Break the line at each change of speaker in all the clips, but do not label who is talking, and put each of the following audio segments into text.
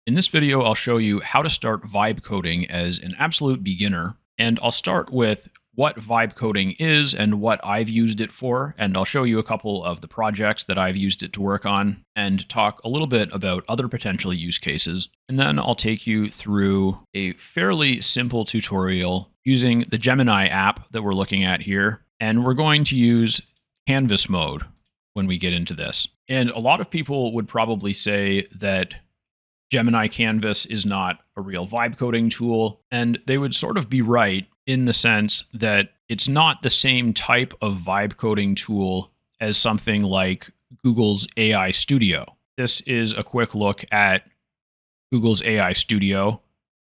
In this video, I'll show you how to start vibe coding as an absolute beginner. And I'll start with what vibe coding is and what I've used it for. And I'll show you a couple of the projects that I've used it to work on and talk a little bit about other potential use cases. And then I'll take you through a fairly simple tutorial using the Gemini app that we're looking at here. And we're going to use Canvas mode when we get into this. And a lot of people would probably say that Gemini Canvas is not a real vibe coding tool, and they would sort of be right in the sense that it's not the same type of vibe coding tool as something like Google's AI Studio. This is a quick look at Google's AI Studio,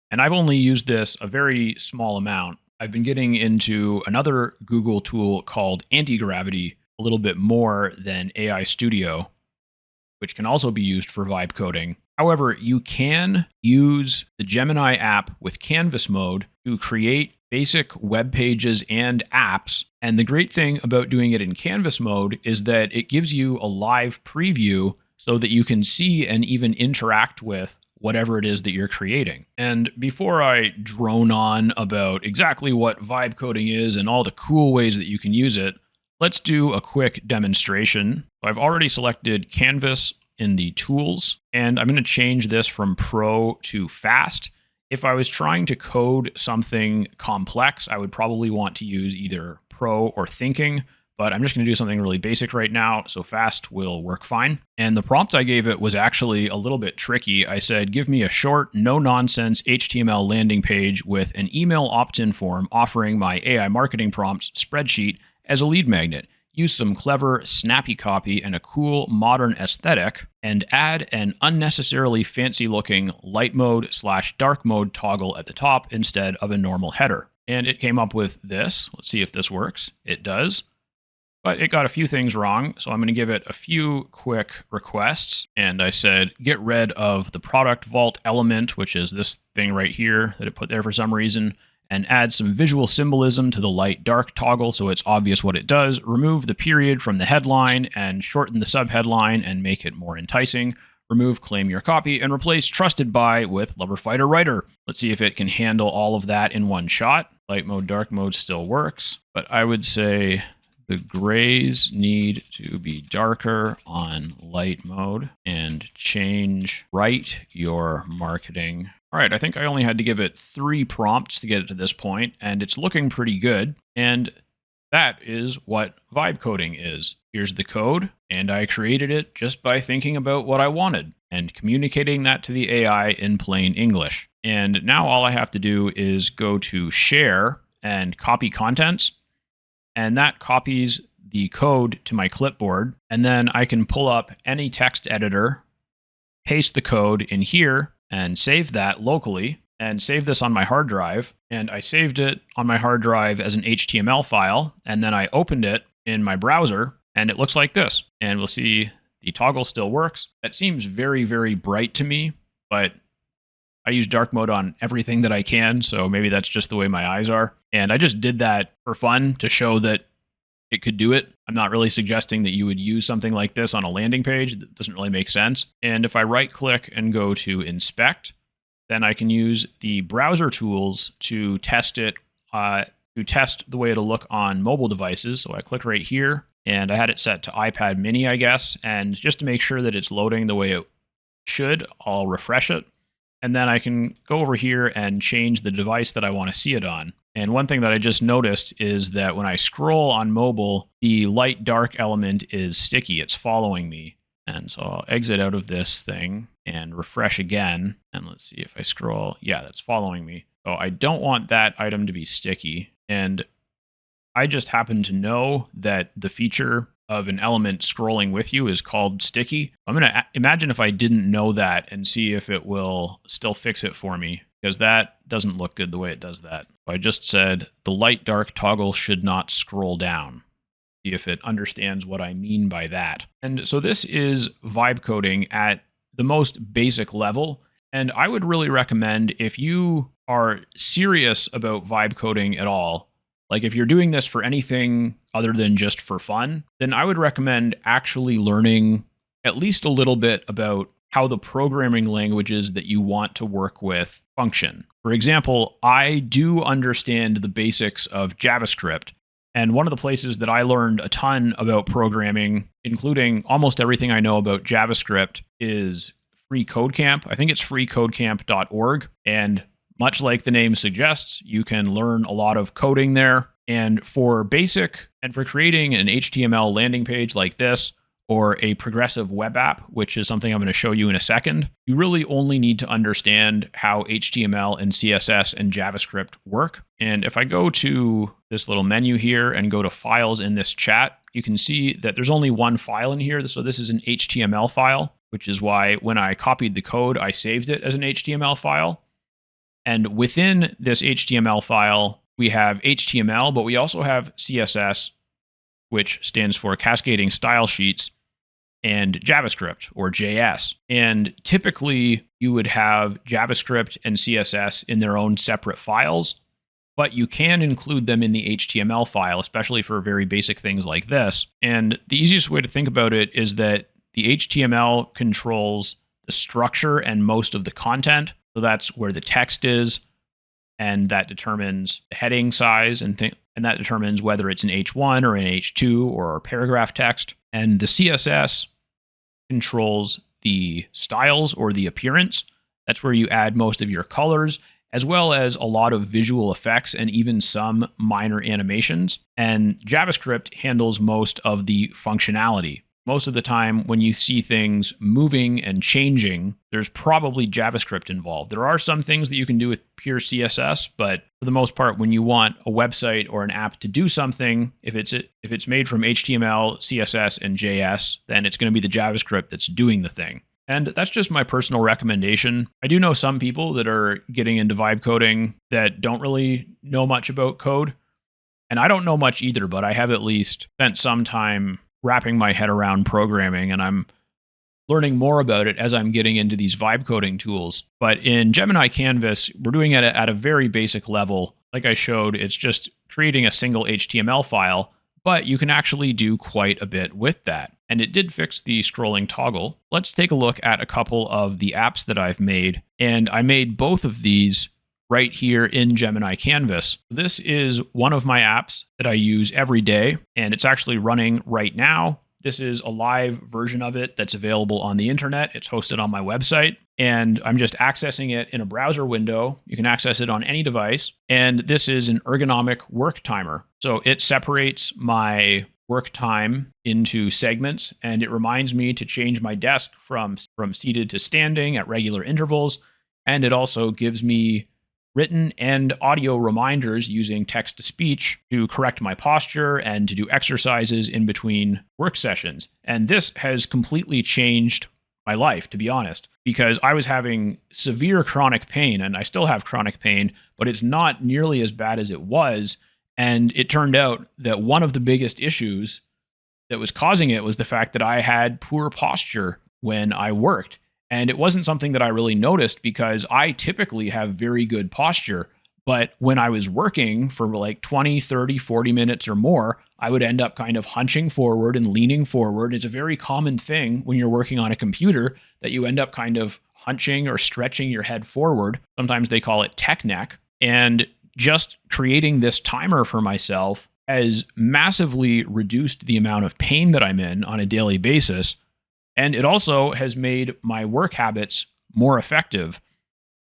and I've only used this a very small amount. I've been getting into another Google tool called Anti-Gravity a little bit more than AI Studio, which can also be used for vibe coding. However, you can use the Gemini app with Canvas mode to create basic web pages and apps. And the great thing about doing it in Canvas mode is that it gives you a live preview so that you can see and even interact with whatever it is that you're creating. And before I drone on about exactly what vibe coding is and all the cool ways that you can use it, let's do a quick demonstration. I've already selected Canvas in the tools, and I'm going to change this from pro to fast. If I was trying to code something complex, I would probably want to use either pro or thinking, but I'm just going to do something really basic right now, so fast will work fine. And the prompt I gave it was actually a little bit tricky. I said, give me a short, no-nonsense HTML landing page with an email opt-in form offering my AI marketing prompts spreadsheet as a lead magnet. Use some clever, snappy copy and a cool, modern aesthetic, and add an unnecessarily fancy-looking light mode/dark mode toggle at the top instead of a normal header. And it came up with this. Let's see if this works. It does. But it got a few things wrong, so I'm going to give it a few quick requests. And I said, get rid of the product vault element, which is this thing right here that it put there for some reason, and add some visual symbolism to the light-dark toggle so it's obvious what it does. Remove the period from the headline and shorten the subheadline and make it more enticing. Remove claim your copy and replace trusted by with lover fighter writer. Let's see if it can handle all of that in one shot. Light mode, dark mode still works, but I would say the grays need to be darker on light mode and write your marketing. All right, I think I only had to give it 3 prompts to get it to this point, and it's looking pretty good. And that is what vibe coding is. Here's the code, and I created it just by thinking about what I wanted and communicating that to the AI in plain English. And now all I have to do is go to share and copy contents, and that copies the code to my clipboard. And then I can pull up any text editor, paste the code in here, and save that locally, and save this on my hard drive. And I saved it on my hard drive as an HTML file, and then I opened it in my browser, and it looks like this. And we'll see the toggle still works. That seems very, very bright to me, but I use dark mode on everything that I can, so maybe that's just the way my eyes are. And I just did that for fun to show that it could do it. I'm not really suggesting that you would use something like this on a landing page. That doesn't really make sense. And if I right click and go to inspect, then I can use the browser tools to test it, to test the way it'll look on mobile devices. So I click right here, and I had it set to iPad mini, I guess. And just to make sure that it's loading the way it should, I'll refresh it. And then I can go over here and change the device that I want to see it on. And one thing that I just noticed is that when I scroll on mobile, the light dark element is sticky. It's following me. And so I'll exit out of this thing and refresh again. And let's see if I scroll. Yeah, that's following me. So I don't want that item to be sticky. And I just happen to know that the feature of an element scrolling with you is called sticky. I'm going to imagine if I didn't know that and see if it will still fix it for me, because that doesn't look good the way it does that. I just said the light dark toggle should not scroll down. See if it understands what I mean by that. And so this is vibe coding at the most basic level. And I would really recommend, if you are serious about vibe coding at all, like if you're doing this for anything other than just for fun, then I would recommend actually learning at least a little bit about how the programming languages that you want to work with function. For example, I do understand the basics of JavaScript. And one of the places that I learned a ton about programming, including almost everything I know about JavaScript, is Free Code Camp. I think it's freecodecamp.org. And much like the name suggests, you can learn a lot of coding there. And for creating an HTML landing page like this, or a progressive web app, which is something I'm going to show you in a second, you really only need to understand how HTML and CSS and JavaScript work. And if I go to this little menu here and go to files in this chat, you can see that there's only one file in here. So this is an HTML file, which is why when I copied the code, I saved it as an HTML file. And within this HTML file, we have HTML, but we also have CSS, which stands for Cascading Style Sheets, and JavaScript or JS. And typically you would have JavaScript and CSS in their own separate files, but you can include them in the HTML file, especially for very basic things like this. And the easiest way to think about it is that the HTML controls the structure and most of the content. So that's where the text is, and that determines the heading size and that determines whether it's an H1 or an H2 or paragraph text. And the CSS controls the styles or the appearance. That's where you add most of your colors, as well as a lot of visual effects and even some minor animations. And JavaScript handles most of the functionality. Most of the time, when you see things moving and changing, there's probably JavaScript involved. There are some things that you can do with pure CSS, but for the most part, when you want a website or an app to do something, if it's made from HTML, CSS, and JS, then it's going to be the JavaScript that's doing the thing. And that's just my personal recommendation. I do know some people that are getting into vibe coding that don't really know much about code. And I don't know much either, but I have at least spent some time wrapping my head around programming, and I'm learning more about it as I'm getting into these vibe coding tools. But in Gemini Canvas, we're doing it at a very basic level. Like I showed, it's just creating a single HTML file, but you can actually do quite a bit with that. And it did fix the scrolling toggle. Let's take a look at a couple of the apps that I've made. And I made both of these right here in Gemini Canvas. This is one of my apps that I use every day, and it's actually running right now. This is a live version of it that's available on the internet. It's hosted on my website, and I'm just accessing it in a browser window. You can access it on any device, and this is an ergonomic work timer. So it separates my work time into segments, and it reminds me to change my desk from seated to standing at regular intervals, and it also gives me written and audio reminders using text-to-speech to correct my posture and to do exercises in between work sessions. And this has completely changed my life, to be honest, because I was having severe chronic pain, and I still have chronic pain, but it's not nearly as bad as it was. And it turned out that one of the biggest issues that was causing it was the fact that I had poor posture when I worked. And it wasn't something that I really noticed because I typically have very good posture. But when I was working for like 20, 30, 40 minutes or more, I would end up kind of hunching forward and leaning forward. It's a very common thing when you're working on a computer that you end up kind of hunching or stretching your head forward. Sometimes they call it tech neck. And just creating this timer for myself has massively reduced the amount of pain that I'm in on a daily basis. And it also has made my work habits more effective.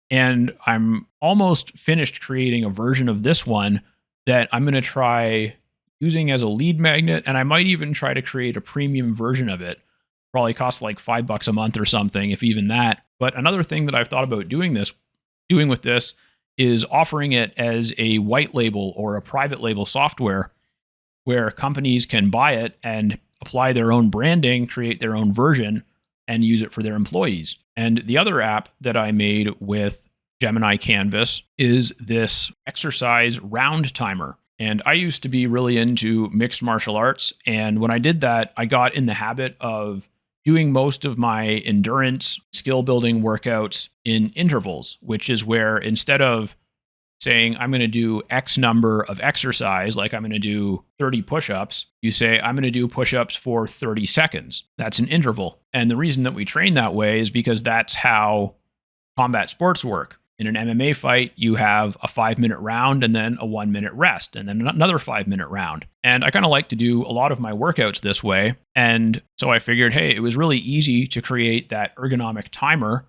And I'm almost finished creating a version of this one that I'm going to try using as a lead magnet. And I might even try to create a premium version of it. Probably costs like $5 a month or something, if even that. But another thing that I've thought about doing with this is offering it as a white label or a private label software where companies can buy it and apply their own branding, create their own version, and use it for their employees. And the other app that I made with Gemini Canvas is this exercise round timer. And I used to be really into mixed martial arts. And when I did that, I got in the habit of doing most of my endurance skill building workouts in intervals, which is where instead of saying, I'm going to do X number of exercise, like I'm going to do 30 push-ups, you say, I'm going to do push-ups for 30 seconds. That's an interval. And the reason that we train that way is because that's how combat sports work. In an MMA fight, you have a 5-minute round and then a 1-minute rest and then another 5-minute round. And I kind of like to do a lot of my workouts this way. And so I figured, hey, it was really easy to create that ergonomic timer.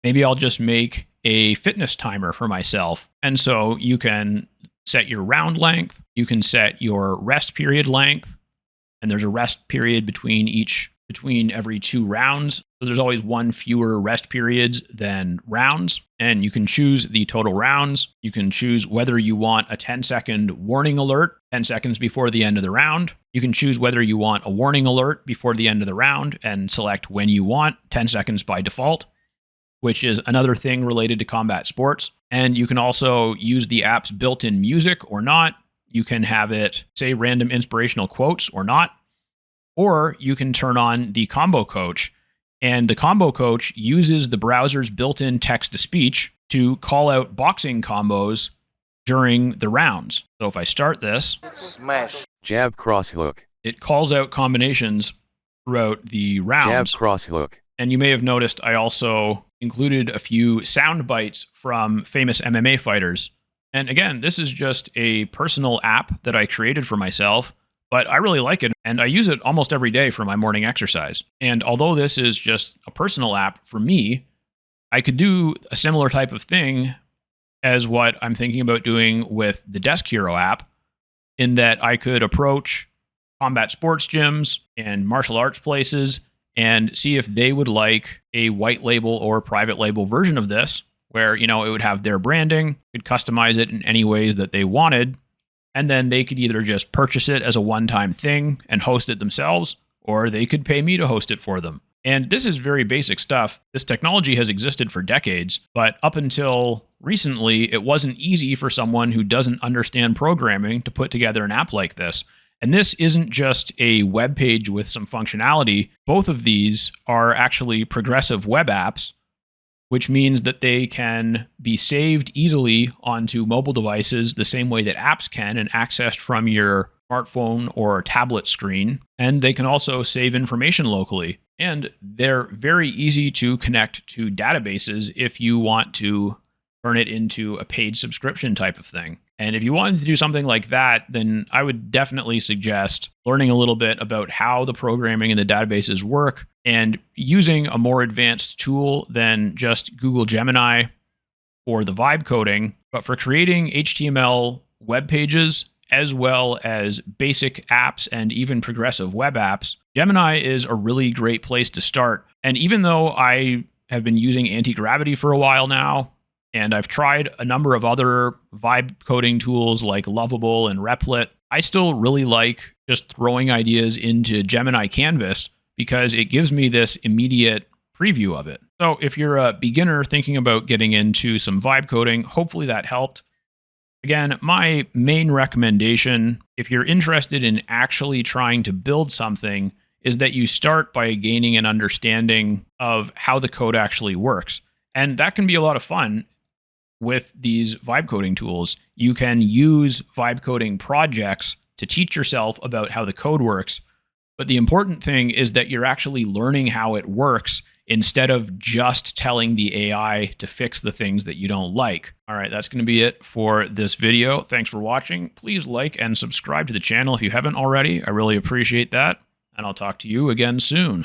Maybe I'll just make a fitness timer for myself. And so you can set your round length, you can set your rest period length, and there's a rest period between every 2 rounds. So there's always one fewer rest periods than rounds. And you can choose the total rounds. You can choose whether you want a 10-second warning alert 10 seconds before the end of the round. You can choose whether you want a warning alert before the end of the round and select when you want, 10 seconds by default, which is another thing related to combat sports. And you can also use the app's built-in music or not. You can have it say random inspirational quotes or not. Or you can turn on the combo coach, and the combo coach uses the browser's built-in text-to-speech to call out boxing combos during the rounds. So if I start this,
smash, jab, cross hook,
it calls out combinations throughout the rounds.
Jab, cross hook.
And you may have noticed I also included a few sound bites from famous MMA fighters. And again, this is just a personal app that I created for myself, but I really like it, and I use it almost every day for my morning exercise. And although this is just a personal app for me, I could do a similar type of thing as what I'm thinking about doing with the Desk Hero app, in that I could approach combat sports gyms and martial arts places and see if they would like a white label or private label version of this, where, it would have their branding, could customize it in any ways that they wanted. And then they could either just purchase it as a one-time thing and host it themselves, or they could pay me to host it for them. And this is very basic stuff. This technology has existed for decades, but up until recently, it wasn't easy for someone who doesn't understand programming to put together an app like this. And this isn't just a web page with some functionality. Both of these are actually progressive web apps, which means that they can be saved easily onto mobile devices the same way that apps can and accessed from your smartphone or tablet screen. And they can also save information locally. And they're very easy to connect to databases if you want to turn it into a paid subscription type of thing. And if you wanted to do something like that, then I would definitely suggest learning a little bit about how the programming and the databases work and using a more advanced tool than just Google Gemini for the vibe coding, but for creating HTML web pages as well as basic apps and even progressive web apps. Gemini is a really great place to start. And even though I have been using anti-gravity for a while now, and I've tried a number of other vibe coding tools like Lovable and Replit, I still really like just throwing ideas into Gemini Canvas because it gives me this immediate preview of it. So if you're a beginner thinking about getting into some vibe coding, hopefully that helped. Again, my main recommendation, if you're interested in actually trying to build something, is that you start by gaining an understanding of how the code actually works. And that can be a lot of fun. With these vibe coding tools, you can use vibe coding projects to teach yourself about how the code works. But the important thing is that you're actually learning how it works instead of just telling the AI to fix the things that you don't like. All right, that's going to be it for this video. Thanks for watching. Please like and subscribe to the channel if you haven't already. I really appreciate that. And I'll talk to you again soon.